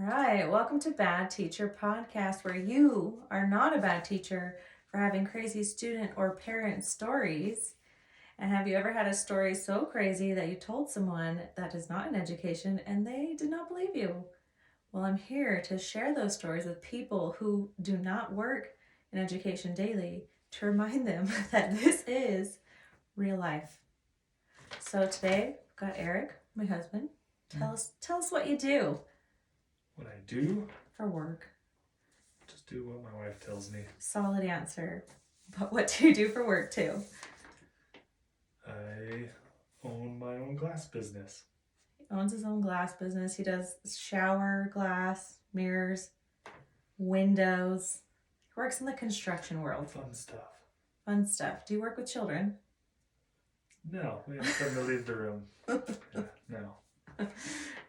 All right, welcome to Bad Teacher Podcast, where you are not a bad teacher for having crazy student or parent stories. And have you ever had a story so crazy that you told someone that is not in education and they did not believe you? Well, I'm here to share those stories with people who do not work in education daily to remind them that this is real life. So today, I've got Eric, my husband. Tell us what you do. What I do? For work. Just do what my wife tells me. Solid answer. But what do you do for work too? I own my own glass business. He owns his own glass business. He does shower glass, mirrors, windows. He works in the construction world. Fun stuff. Fun stuff. Do you work with children? No, we have them to leave the room. No.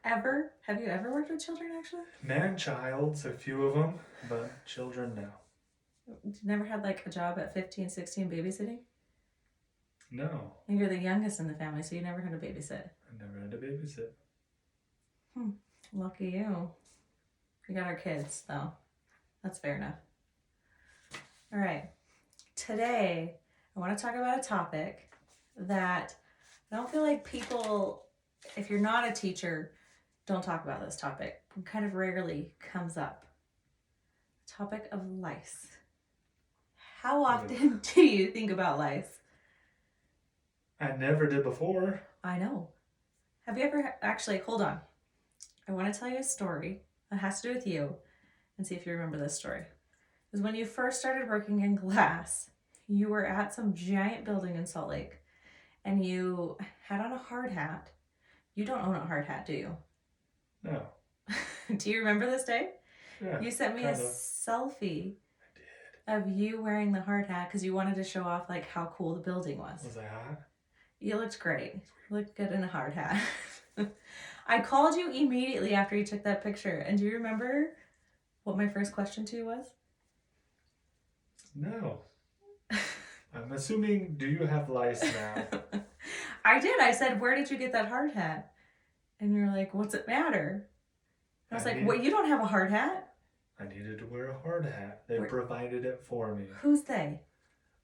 Ever? Have you ever worked with children, actually? Man-childs, a few of them, but children, no. You never had like a job at 15, 16 babysitting? No. And you're the youngest in the family, so you never had to babysit. I never had to babysit. Lucky you. We got our kids, though. That's fair enough. All right. Today, I want to talk about a topic that I don't feel like people, if you're not a teacher, don't talk about this topic. It kind of rarely comes up. The topic of lice. How often do you think about lice? I never did before. I know. Have you ever, actually, hold on. I want to tell you a story that has to do with you and see if you remember this story. Because when you first started working in glass, you were at some giant building in Salt Lake and you had on a hard hat. You don't own a hard hat, do you? No. Do you remember this day? Yeah. You sent me a selfie of you wearing the hard hat because you wanted to show off like how cool the building was. Was I hot? You looked great. You looked good in a hard hat. I called you immediately after you took that picture. And do you remember what my first question to you was? No. I'm assuming, do you have lice now? I did. I said, where did you get that hard hat? And you're like, what's it matter? I was like, what, you don't have a hard hat? I needed to wear a hard hat. They provided it for me. Who's they?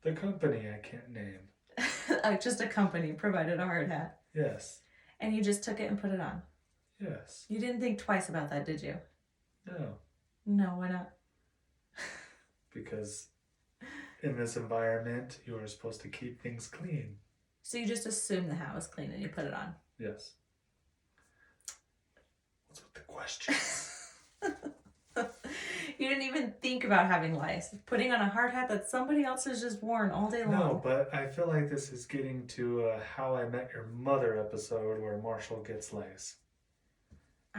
The company I can't name. Just a company provided a hard hat. Yes. And you just took it and put it on? Yes. You didn't think twice about that, did you? No. No, why not? Because in this environment, you are supposed to keep things clean. So you just assumed the hat was clean and you put it on? Yes. What's with the questions? You didn't even think about having lice. Putting on a hard hat that somebody else has just worn all day long. No, but I feel like this is getting to a How I Met Your Mother episode where Marshall gets lice.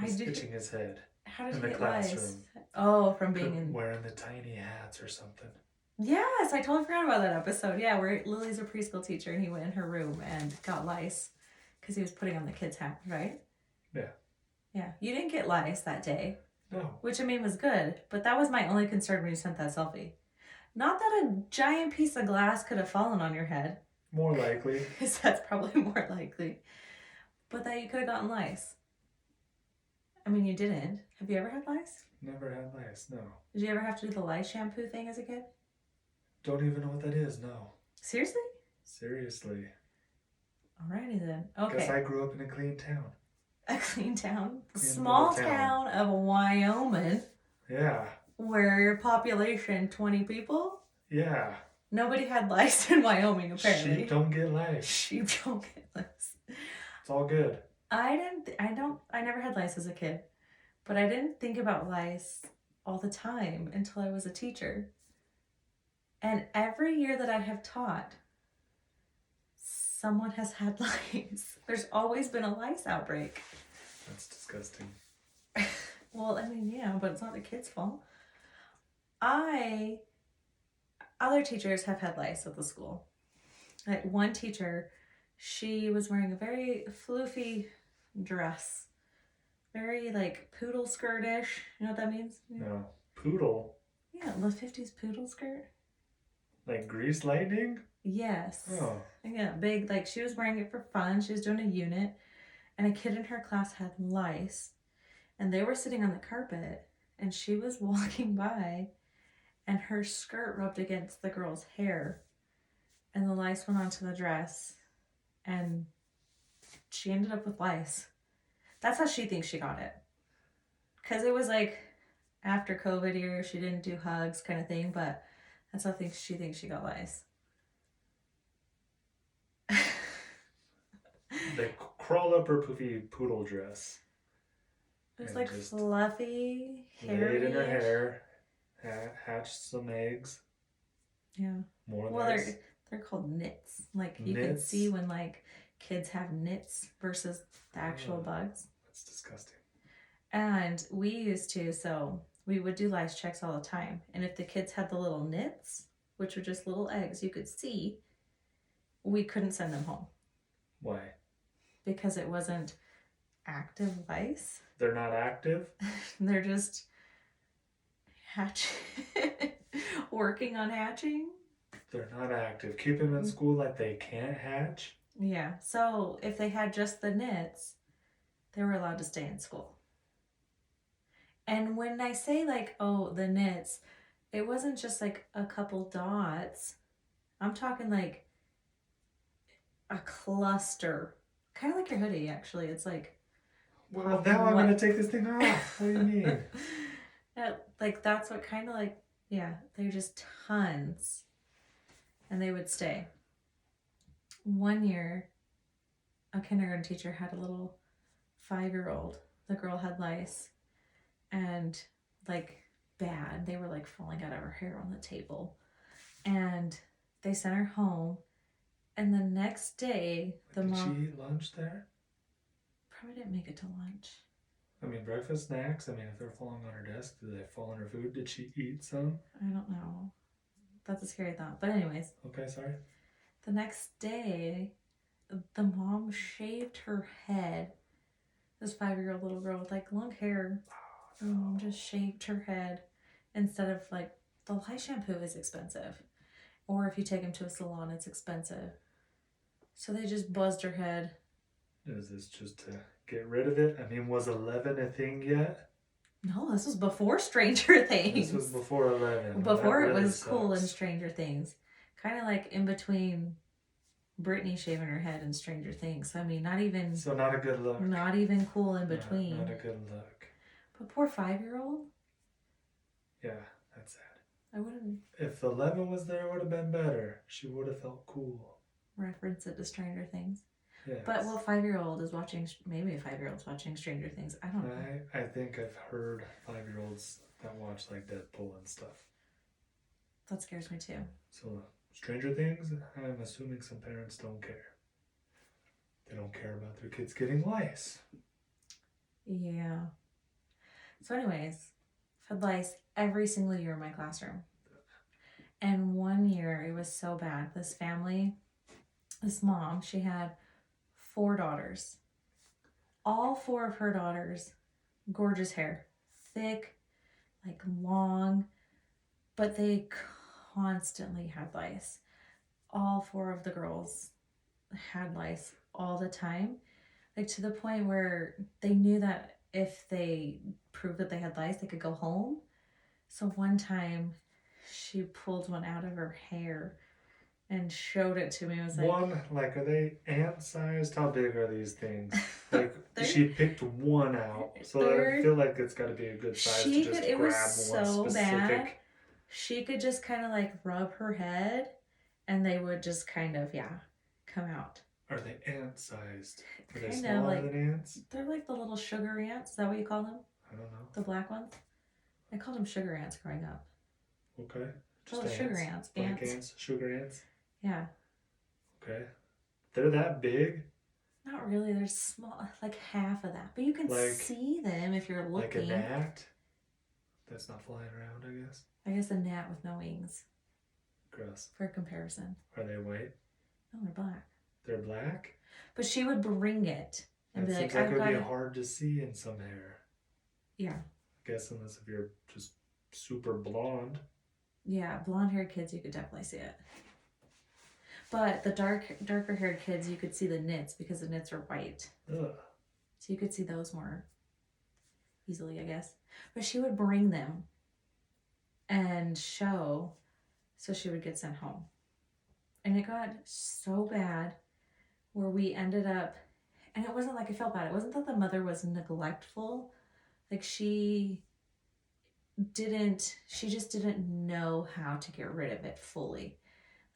He's itching his head. How did in he the get classroom. lice? Oh, from being in... Wearing the tiny hats or something. Yes, I totally forgot about that episode. Yeah, where Lily's a preschool teacher and he went in her room and got lice because he was putting on the kid's hat, right? Yeah. Yeah, you didn't get lice that day. No. Which, I mean, was good, but that was my only concern when you sent that selfie. Not that a giant piece of glass could have fallen on your head. More likely. Because that's probably more likely. But that you could have gotten lice. I mean, you didn't. Have you ever had lice? Never had lice, no. Did you ever have to do the lice shampoo thing as a kid? Don't even know what that is, no. Seriously? Seriously. Alrighty then. Okay. Guess I grew up in a clean town. A clean town. Small town of Wyoming. Yeah. Where population 20 people? Yeah. Nobody had lice in Wyoming, apparently. Sheep don't get lice. Sheep don't get lice. It's all good. I never had lice as a kid. But I didn't think about lice all the time until I was a teacher. And every year that I have taught, someone has had lice. There's always been a lice outbreak. That's disgusting. Well, I mean, yeah, but it's not the kid's fault. Other teachers have had lice at the school. Like one teacher, she was wearing a very floofy dress. Very like poodle skirtish. You know what that means? No. Poodle? Yeah, the 50s poodle skirt. Like grease lightning? Yes. Oh. Yeah, big, like she was wearing it for fun. She was doing a unit and a kid in her class had lice And they were sitting on the carpet, and she was walking by, and her skirt rubbed against the girl's hair, and the lice went onto the dress, and she ended up with lice. That's how she thinks she got it. Because it was like after COVID year, she didn't do hugs kind of thing, but that's how she thinks she got lice. They crawled up her poofy poodle dress. It was like fluffy, hairy. Laid in her hair, hatched some eggs. Yeah. More well, lice. they're called nits. Like you can see when like kids have nits versus the actual bugs. That's disgusting. And we used to, so we would do lice checks all the time. And if the kids had the little nits, which were just little eggs you could see, we couldn't send them home. Why? Because it wasn't active lice. They're not active? They're just hatching, working on hatching. They're not active. Keep them in school like they can't hatch? Yeah. So if they had just the nits, they were allowed to stay in school. And when I say like, oh, the nits, it wasn't just like a couple dots. I'm talking like a cluster. Kind of like your hoodie, actually. It's like... Well, now I'm going to take this thing off. What do you mean? Like, that's what kind of like... Yeah, they're just tons. And they would stay. One year, a kindergarten teacher had a little 5-year-old. The girl had lice. And, like, bad. They were, like, falling out of her hair on the table. And they sent her home. And the next day, Did she eat lunch there? Probably didn't make it to lunch. I mean, breakfast, snacks. I mean, if they're falling on her desk, do they fall on her food? Did she eat some? I don't know. That's a scary thought. But anyways. Okay, sorry. The next day, the mom shaved her head. This 5-year-old little girl with like long hair. The mom just shaved her head instead of like, the lice shampoo is expensive. Or if you take him to a salon, it's expensive. So they just buzzed her head. Is this just to get rid of it? I mean, was 11 a thing yet? No, this was before Stranger Things. This was before 11. Before it was cool in Stranger Things. Kind of like in between Britney shaving her head and Stranger Things. So, I mean, not even... So not a good look. Not even cool in between. Not a good look. But poor 5-year-old. Yeah, that's sad. I wouldn't... If 11 was there, it would have been better. She would have felt cool. Reference it to Stranger Things. Yes. But, well, 5-year-old is watching... Maybe a 5-year-old's watching Stranger Things. I don't know. I think I've heard 5-year-olds that watch, like, Deadpool and stuff. That scares me, too. So, Stranger Things, I'm assuming some parents don't care. They don't care about their kids getting lice. Yeah. So, anyways, I've had lice every single year in my classroom. And one year, it was so bad. This family, this mom, she had 4 daughters. All 4 of her daughters, gorgeous hair. Thick, like long, but they constantly had lice. All 4 of the girls had lice all the time. Like to the point where they knew that if they proved that they had lice, they could go home. So one time she pulled one out of her hair and showed it to me. I was like... are they ant-sized? How big are these things? Like, she picked one out. So I feel like it's got to be a good size to just grab one specific. Bad. She could just kind of like rub her head and they would just kind of, come out. Are they ant-sized? Are they smaller than ants? They're like the little sugar ants. Is that what you call them? I don't know. The black ones? I called them sugar ants growing up. Okay. Just ants. Sugar ants. Black ants. Sugar ants? Yeah. Okay. They're that big? Not really. They're small, like half of that. But you can see them if you're looking. Like a gnat? That's not flying around, I guess. I guess a gnat with no wings. Gross. For comparison. Are they white? No, they're black. They're black? But she would bring it and be like, it would be hard to see in some hair. Yeah. I guess unless if you're just super blonde. Yeah, blonde-haired kids, you could definitely see it. But the darker-haired kids, you could see the nits because the nits are white. Ugh. So you could see those more easily, I guess. But she would bring them and show, so she would get sent home. And it got so bad where we ended up, and it wasn't like I felt bad. It wasn't that the mother was neglectful. Like she just didn't know how to get rid of it fully.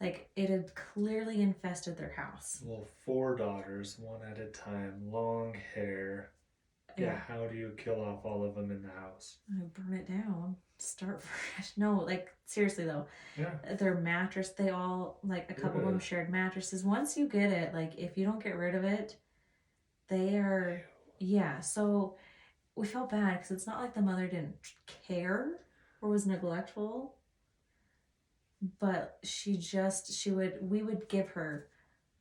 Like it had clearly infested their house. Well, 4 daughters, one at a time, long hair. Yeah, how do you kill off all of them in the house? I burn it down. Start fresh. No, like seriously though. Yeah. Their mattress, they all, like a couple of them shared mattresses. Once you get it, like if you don't get rid of it, they are, yeah. So we felt bad because it's not like the mother didn't care or was neglectful, but we would give her,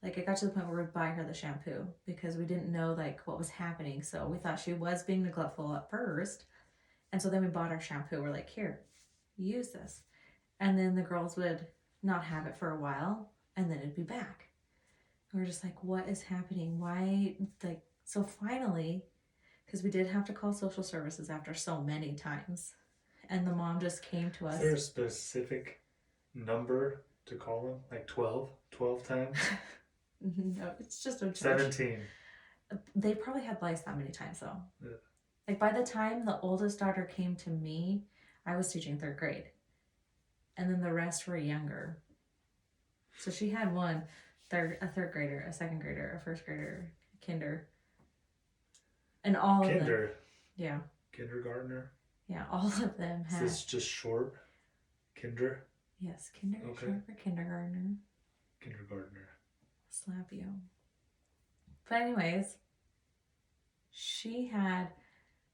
like it got to the point where we would buy her the shampoo because we didn't know like what was happening. So we thought she was being neglectful at first. And so then we bought our shampoo. We're like, here, use this. And then the girls would not have it for a while and then it'd be back. And we're just like, what is happening? Why? Like, so finally, because we did have to call social services after so many times. And the mom just came to us. Is there a specific number to call them? Like 12? 12 times? No, it's just a 17. They probably had lice that many times though. Yeah. Like by the time the oldest daughter came to me, I was teaching 3rd grade. And then the rest were younger. So she had a 3rd grader, a 2nd grader, a 1st grader, a kinder. And all of them. Yeah. Kindergartner? Yeah, all of them had. Is this just short? Kinder? Yes, kinder. Okay. Short for kindergartner. Kindergartner. Slap you. But anyways,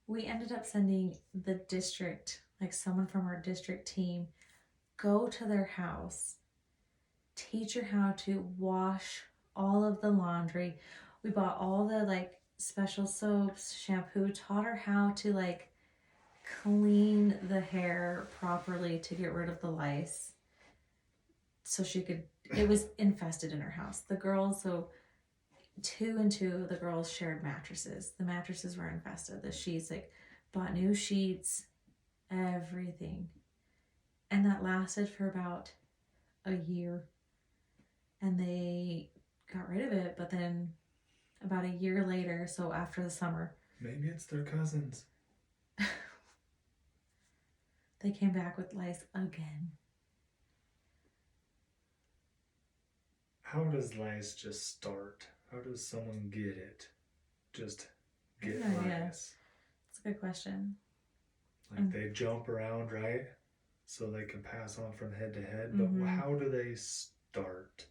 we ended up sending the district, like someone from our district team, go to their house, teach her how to wash all of the laundry. We bought all the like special soaps, shampoo, taught her how to like clean the hair properly to get rid of the lice. So it was infested in her house. The girls, so 2 and 2, the girls shared mattresses. The mattresses were infested. The sheets, like, bought new sheets, everything. And that lasted for about a year. And they got rid of it, but then about a year later, so after the summer. Maybe it's their cousins. They came back with lice again. How does lice just start? How does someone get it? Just get lice? That's a good question. Like they jump around, right? So they can pass on from head to head. But how do they start?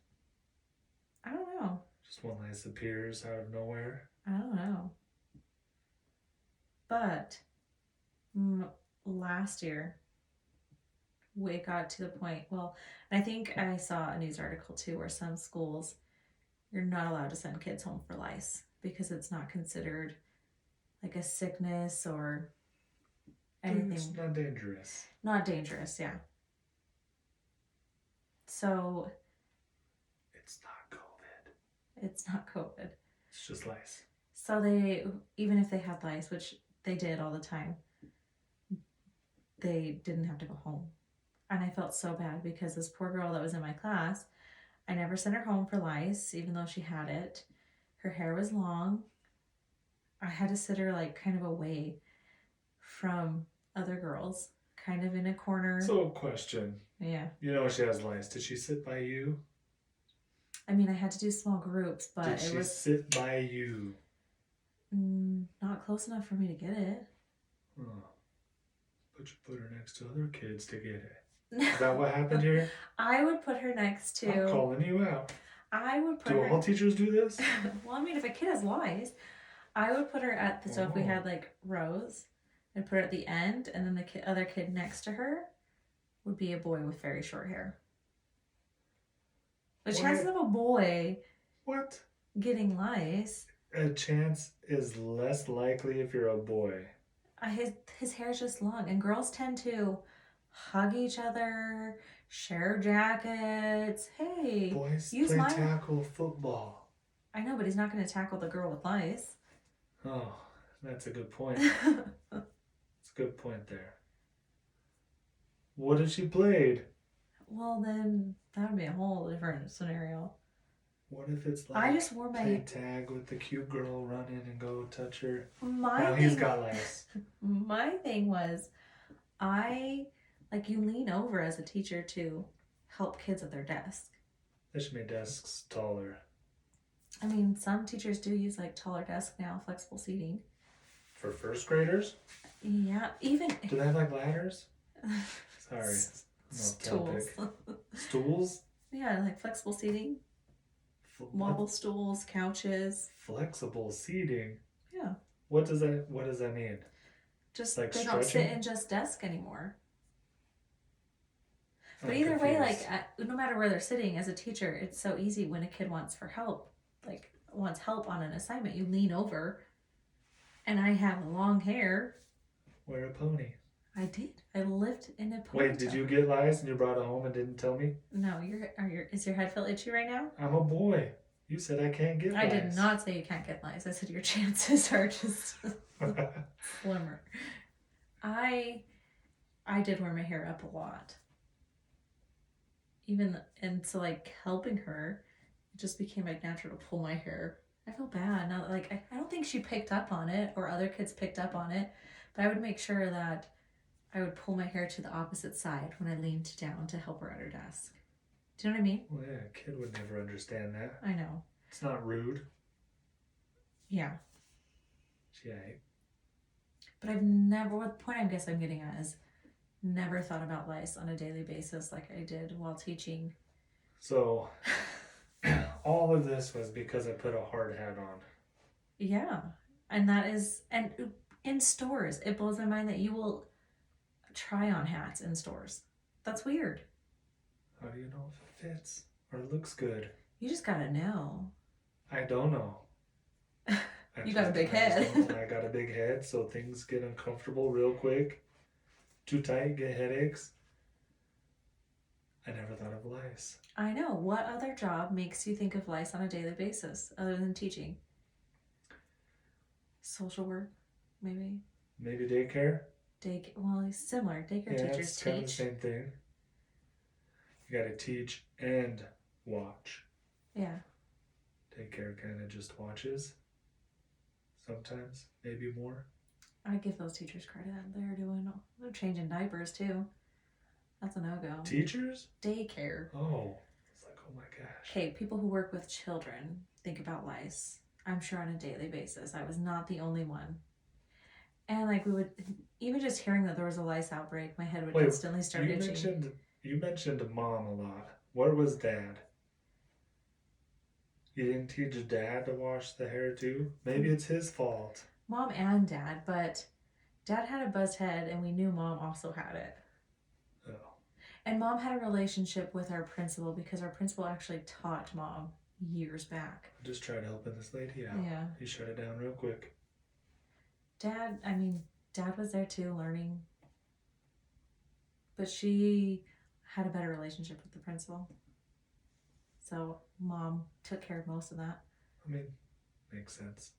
I don't know. Just one lice appears out of nowhere? I don't know. But last year, we got to the point, I think I saw a news article too where some schools, you're not allowed to send kids home for lice because it's not considered like a sickness or anything. It's not dangerous. Not dangerous, yeah. So. It's not COVID. It's not COVID. It's just lice. So even if they had lice, which they did all the time, they didn't have to go home. And I felt so bad because this poor girl that was in my class, I never sent her home for lice, even though she had it. Her hair was long. I had to sit her like kind of away from other girls, kind of in a corner. So, question. Yeah. You know she has lice. Did she sit by you? I mean, I had to do small groups, but Did she sit by you? Not close enough for me to get it. Oh. But you put her next to other kids to get it. Is that what happened here? I would put her next to... I'm calling you out. I would put her... Do all teachers do this? Well, I mean, if a kid has lice, I would put her at the... So if we had like rows, I'd put her at the end, and then the other kid next to her would be a boy with very short hair. The chances of a boy getting lice... A chance is less likely if you're a boy. His hair's just long, and girls tend to hug each other, share jackets. Hey, boys play tackle football. I know, but he's not going to tackle the girl with lice. Oh, that's a good point. point there? What if she played? Well, then that would be a whole different scenario. What if it's like I just wore my play tag with the cute girl, run in and go touch her? my He's thing. got lice. My thing was, you lean over as a teacher to help kids at their desk. They should make desks taller. I mean, some teachers do use like taller desks now, flexible seating. For first graders? Yeah, even. Do they have like ladders? Sorry. Stools. Stools? Yeah, like flexible seating. Wobble stools, couches. Flexible seating? Yeah. What does that mean? Just like they stretching? don't sit in just desk anymore. But I'm either way, confused. no matter where they're sitting as a teacher, it's so easy when a kid wants help on an assignment. You lean over, and I have long hair. Wear a pony. I did. I lived in a ponytail. Wait, did you get lice and you brought it home and didn't tell me? No, is your head feel itchy right now? I'm a boy. You said I can't get lice. I did not say you can't get lice. I said your chances are just slimmer. I did wear my hair up a lot. And so helping her, it just became natural to pull my hair. I feel bad now. I don't think she picked up on it or other kids picked up on it, but I would make sure that I would pull my hair to the opposite side when I leaned down to help her at her desk. Do you know what I mean? Well, yeah, a kid would never understand that. I know. It's not rude. Yeah. She ain't. But what the point I guess I'm getting at is never thought about lice on a daily basis like I did while teaching. So, all of this was because I put a hard hat on. Yeah. And in stores, it blows my mind that you will try on hats in stores. That's weird. How do you know if it fits or looks good? You just gotta know. I don't know. You got a big head. I got a big head, so things get uncomfortable real quick. Too tight, get headaches. I never thought of lice. I know. What other job makes you think of lice on a daily basis other than teaching? Social work, maybe. Maybe daycare? Well, it's similar. Daycare teachers it's kind of the teach. same thing. You gotta teach and watch. Yeah. Daycare kind of just watches. Sometimes, maybe more. I give those teachers credit. They're changing diapers too. That's a no-go. Teachers? Daycare. Oh. It's like, oh my gosh. Okay, people who work with children think about lice. I'm sure on a daily basis. I was not the only one. And we would, even just hearing that there was a lice outbreak, my head would instantly start itching. You mentioned mom a lot. Where was dad? You didn't teach dad to wash the hair too? Maybe it's his fault. Mom and dad, but dad had a buzzed head and we knew mom also had it. Oh. And mom had a relationship with our principal because our principal actually taught mom years back. I just tried helping this lady out. Yeah. He shut it down real quick. Dad was there too, learning. But she had a better relationship with the principal. So mom took care of most of that. Makes sense.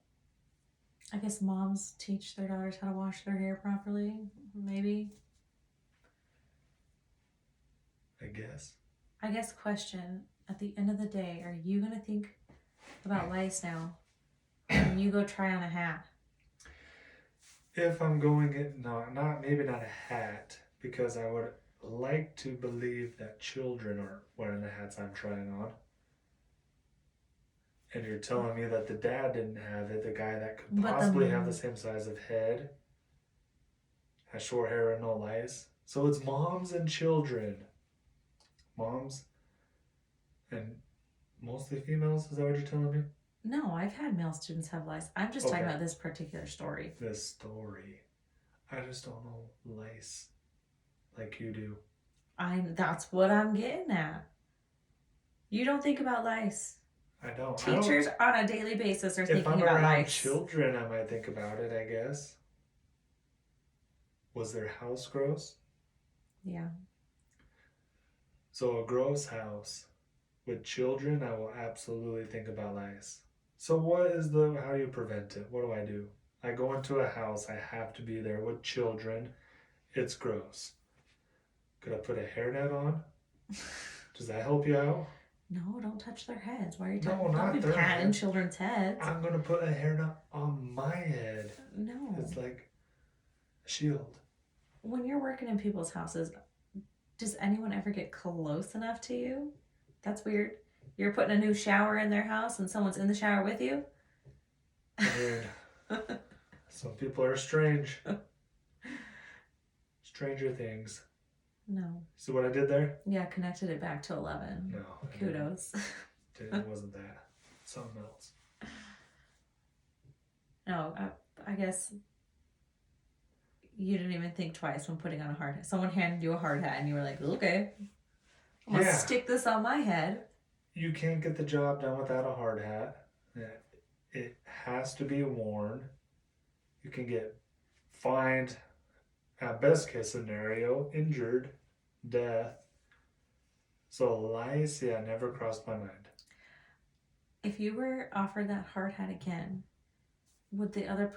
I guess moms teach their daughters how to wash their hair properly, maybe. I guess question, at the end of the day, are you going to think about lice now when you go try on a hat? If I'm going maybe not a hat, because I would like to believe that children are wearing the hats I'm trying on. And you're telling me that the dad didn't have it, the guy that could possibly have the same size of head, has short hair and no lice. So it's moms and children. Moms and mostly females, is that what you're telling me? No, I've had male students have lice. I'm just talking about this particular story. This story. I just don't know lice like you do. That's what I'm getting at. You don't think about lice. I don't. Teachers on a daily basis are thinking about lice. If I'm around children, I might think about it, I guess. Was their house gross? Yeah. So a gross house with children, I will absolutely think about lice. So how do you prevent it? What do? I go into a house, I have to be there with children. It's gross. Could I put a hairnet on? Does that help you out? No, don't touch their heads. Why are you No, touching? not Don't be their patting head. children's heads. I'm gonna put a hairnet on my head. No. It's like a shield. When you're working in people's houses, does anyone ever get close enough to you? That's weird. You're putting a new shower in their house and someone's in the shower with you? Weird. Some people are strange. Stranger things. No. See what I did there? Yeah, connected it back to 11. No. Kudos. It wasn't that. Something else. No, I guess you didn't even think twice when putting on a hard hat. Someone handed you a hard hat and you were like, okay, I'm going to stick this on my head. You can't get the job done without a hard hat. It has to be worn. You can get fined, at best case scenario, injured, death. So lice, never crossed my mind. If you were offered that hard hat again, would the other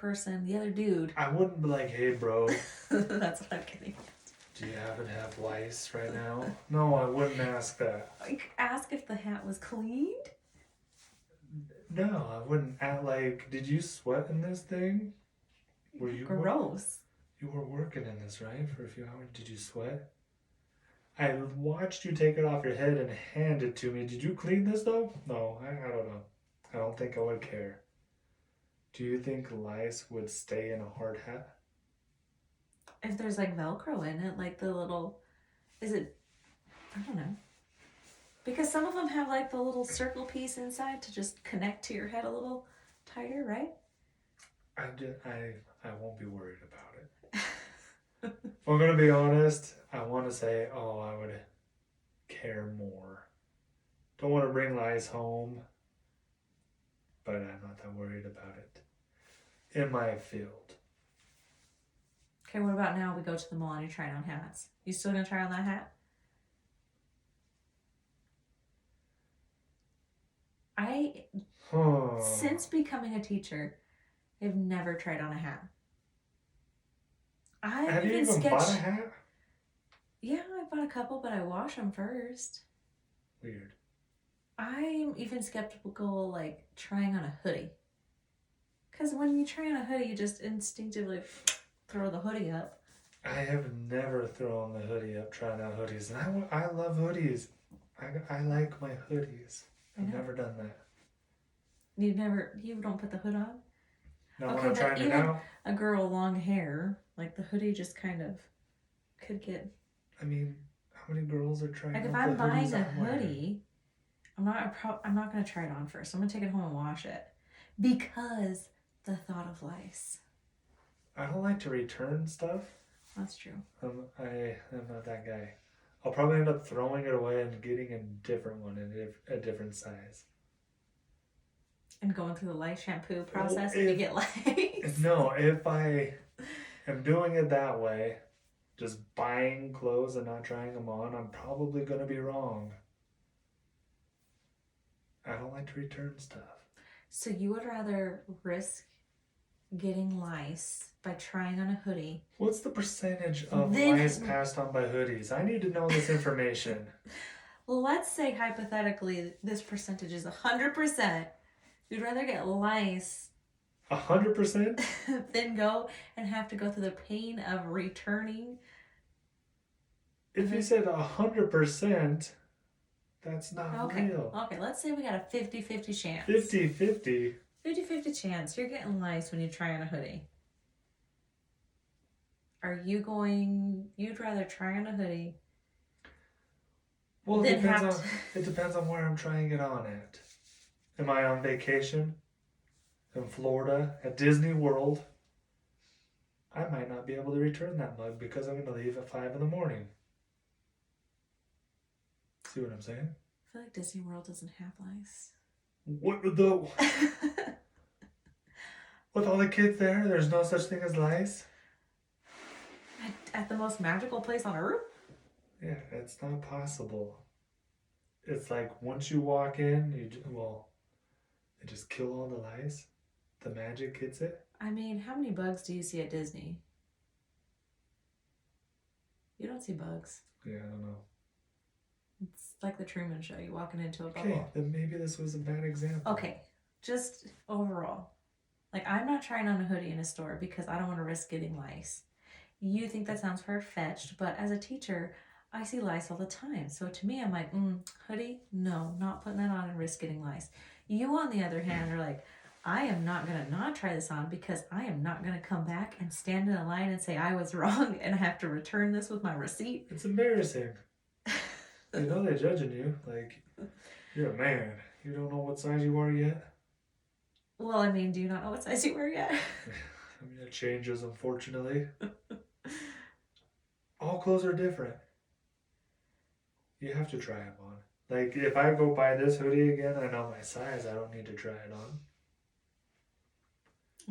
dude... I wouldn't be like, hey bro. That's what I'm kidding. Do you happen to have lice right now? No, I wouldn't ask that. Like, ask if the hat was cleaned? No, I wouldn't act like, did you sweat in this thing? Were you gross? You were working in this, right? For a few hours. Did you sweat? I watched you take it off your head and hand it to me. Did you clean this though? No, I don't know. I don't think I would care. Do you think lice would stay in a hard hat? If there's like Velcro in it, like the little, I don't know. Because some of them have like the little circle piece inside to just connect to your head a little tighter, right? I won't be worried about it. If I'm going to be honest, I want to say, I would care more. Don't want to bring lice home, but I'm not that worried about it. In my field. Okay, what about now we go to the mall and you're trying on hats? You still going to try on that hat? Since becoming a teacher, I've never tried on a hat. Have you even bought a hat? Yeah, I bought a couple, but I wash them first. Weird. I'm even skeptical, like, trying on a hoodie. Because when you try on a hoodie, you just instinctively throw the hoodie up. I have never thrown the hoodie up trying on hoodies. And I love hoodies. I like my hoodies. I've never done that. You don't put the hood on? No, okay, when I'm trying it out. A girl long hair, like the hoodie just kind of could get... I mean, how many girls are trying like if I'm buying a hoodie, I'm not going to try it on first. I'm going to take it home and wash it. Because the thought of lice. I don't like to return stuff. That's true. I'm not that guy. I'll probably end up throwing it away and getting a different one in a different size. And going through the lice shampoo process and you get lice? No, if I am doing it that way, just buying clothes and not trying them on, I'm probably going to be wrong. I don't like to return stuff. So you would rather risk getting lice by trying on a hoodie? What's the percentage of lice passed on by hoodies? I need to know this information. Let's say hypothetically this percentage is 100%. You'd rather get lice 100% than go and have to go through the pain of returning. If you said 100%, that's not real. Okay, let's say we got a 50-50 chance. 50-50? 50-50 chance you're getting lice when you try on a hoodie. You'd rather try on a hoodie? Well, it depends on where I'm trying it on at. Am I on vacation in Florida at Disney World? I might not be able to return that mug because I'm going to leave at 5 in the morning. See what I'm saying? I feel like Disney World doesn't have lice. What the... With all the kids there, there's no such thing as lice? At the most magical place on earth? Yeah, it's not possible. It's like once you walk in, they just kill all the lice. The magic hits it. I mean, how many bugs do you see at Disney? don't see bugs. Yeah, I don't know. It's like the Truman Show. You walking into a bubble. Okay, then maybe this was a bad example. Okay, just overall. Like, I'm not trying on a hoodie in a store because I don't want to risk getting lice. You think that sounds far-fetched, but as a teacher, I see lice all the time. So to me, I'm like, hoodie? No, not putting that on and risk getting lice. You, on the other hand, are like, I am not going to not try this on because I am not going to come back and stand in a line and say I was wrong and I have to return this with my receipt. It's embarrassing. You know they're judging you. Like, you're a man. You don't know what size you are yet? Well, I mean, do you not know what size you wear yet? I mean, it changes, unfortunately. All clothes are different. You have to try them on. Like, if I go buy this hoodie again, I know my size. I don't need to try it on.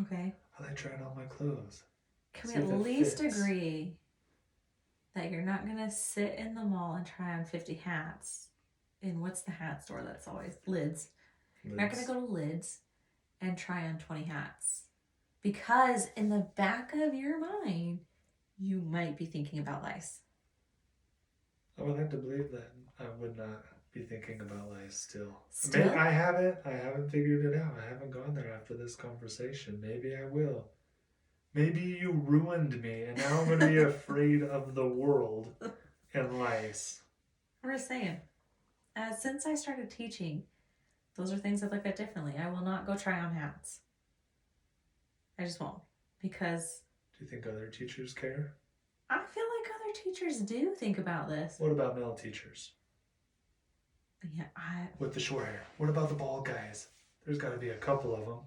Okay. I like trying on my clothes. Can we at least agree that you're not going to sit in the mall and try on 50 hats in what's the hat store that's always Lids. You're not going to go to Lids and try on 20 hats because in the back of your mind, you might be thinking about lice. I would like to believe that I would not be thinking about lice still. Still? I mean, I haven't figured it out. I haven't gone there after this conversation. Maybe I will. Maybe you ruined me, and now I'm going to be afraid of the world and lice. I'm just saying, since I started teaching, those are things I look at differently. I will not go try on hats. I just won't. Because... Do you think other teachers care? I feel like other teachers do think about this. What about male teachers? Yeah, with the short hair. What about the bald guys? There's got to be a couple of them.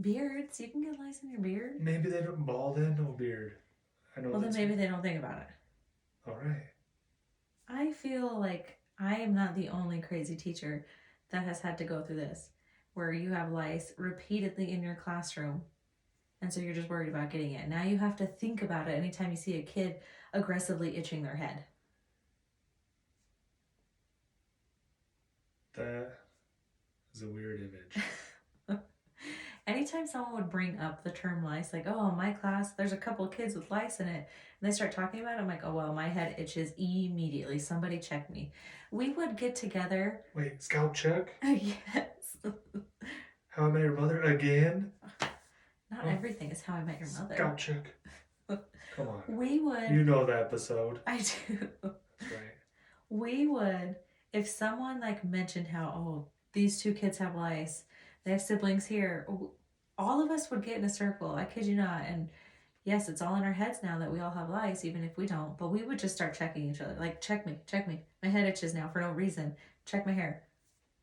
Beards. You can get lice in your beard. Maybe they don't bald and no beard. I know. Well, then maybe they don't think about it. All right. I feel like I am not the only crazy teacher that has had to go through this, where you have lice repeatedly in your classroom, and so you're just worried about getting it. Now you have to think about it anytime you see a kid aggressively itching their head. That is a weird image. Anytime someone would bring up the term lice, like, oh, in my class, there's a couple of kids with lice in it, and they start talking about it, I'm like, oh, well, my head itches immediately. Somebody check me. We would get together. Wait, scalp check? Yes. How I Met Your Mother again? Not everything is How I Met Your Mother. Scalp check. Come on. We would. You know the episode. I do. That's right. We would, if someone like mentioned how, oh, these two kids have lice, they have siblings here, all of us would get in a circle. I kid you not. And yes, it's all in our heads now that we all have lice, even if we don't. But we would just start checking each other. Like, check me, check me. My head itches now for no reason. Check my hair.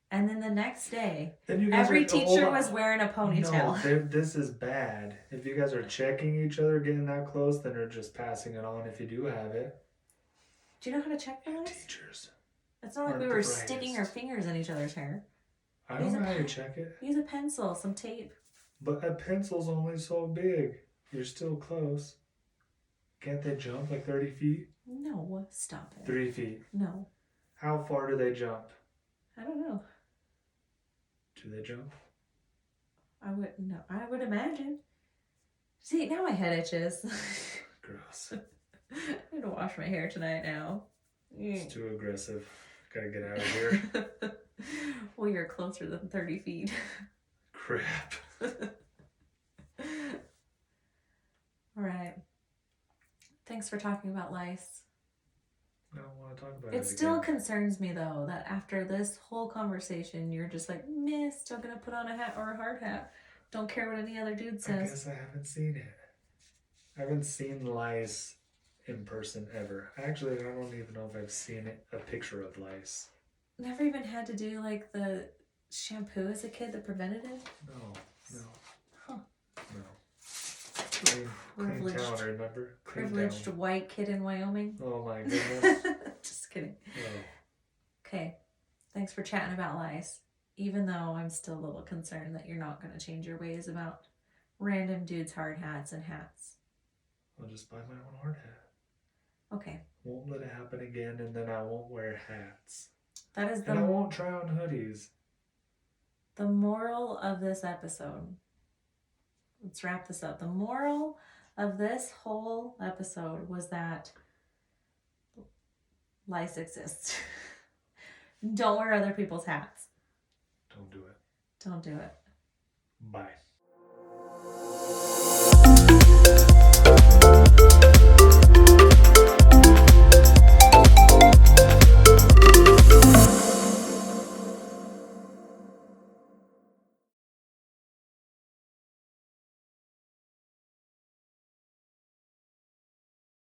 And then the next day, every teacher was wearing a ponytail. No, this is bad. If you guys are checking each other, getting that close, then they're just passing it on if you do have it. Do you know how to check for lice? Teachers. It's not like we were sticking our fingers in each other's hair. I don't know how to check it. Use a pencil, some tape. But a pencil's only so big. You're still close. Can't they jump like 30 feet? No, stop it. 3 feet. No. How far do they jump? I don't know. Do they jump? I would imagine. See, now my head itches. Gross. I need to wash my hair tonight now. It's too aggressive. Gotta get out of here. Well, you're closer than 30 feet. Crap. All right. Thanks for talking about lice. I don't want to talk about it. It still concerns me, though, that after this whole conversation, you're just like, meh, still gonna put on a hat or a hard hat. Don't care what any other dude says. I guess I haven't seen it. I haven't seen lice in person ever. Actually, I don't even know if I've seen a picture of lice. Never even had to do like the shampoo as a kid, the preventative? No. Huh. No. Clean town, remember? Privileged white kid in Wyoming. Oh my goodness. Just kidding. No. Okay. Thanks for chatting about lice. Even though I'm still a little concerned that you're not going to change your ways about random dudes' hard hats and hats. I'll just buy my own hard hat. Okay. Won't let it happen again, and then I won't wear hats. That is and I won't try on hoodies. The moral of this episode. Let's wrap this up. The moral of this whole episode was that Lice exists. Don't wear other people's hats. Don't do it. Don't do it. Bye.